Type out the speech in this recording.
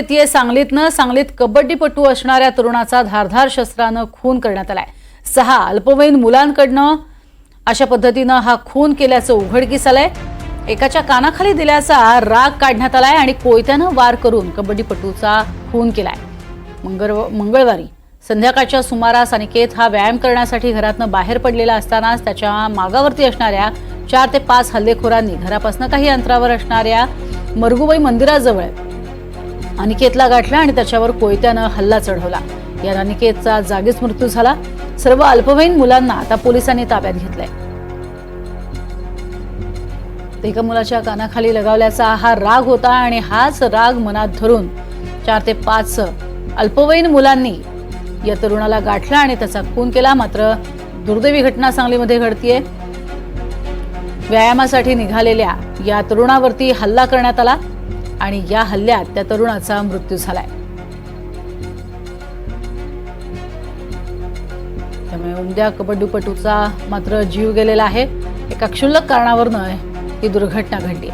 येथे सांगलीत कबड्डीपटू असणाऱ्या तरुणाचा धारधार शस्त्रानं खून करण्यात आलाय। 6 अल्पवयीन मुलांकडनं अशा पद्धतीनं हा खून केल्याचं उघडकीस आलंय। एकाच्या कानाखाली दिल्याचा राग काढण्यात आलाय आणि कोयत्यानं वार करून कबड्डीपटूचा खून केलाय। मंगळवारी संध्याकाळच्या सुमारास अनिकेत हा व्यायाम करण्यासाठी घरातून बाहेर पडलेला असतानाच त्याच्या मागावरती असणाऱ्या 4 ते 5 हल्लेखोरांनी घरापासून काही अंतरावर असणाऱ्या मरगुबाई मंदिराजवळ अनिकेतला गाठला आणि त्याच्यावर कोयत्यानं हल्ला चढवला। या अनिकेतचा जागीच मृत्यू झाला। सर्व अल्पवयीन मुलांना आता पोलिसांनी ताब्यात घेतलंय। एका मुलाच्या कानाखाली लगावल्याचा हा राग होता आणि हाच राग मनात धरून 4 ते 5 अल्पवयीन मुलांनी या तरुणाला गाठला आणि त्याचा खून केला। मात्र दुर्दैवी घटना सांगलीमध्ये घडतीये। व्यायामासाठी निघालेल्या या तरुणावरती हल्ला करण्यात आला आणि या हल्ल्यात त्या तरुणाचा मृत्यू झालाय। त्यामुळे उमद्या कबड्डीपटूचा मात्र जीव गेलेला आहे। एका क्षुल्लक कारणावरून ही दुर्घटना घडली।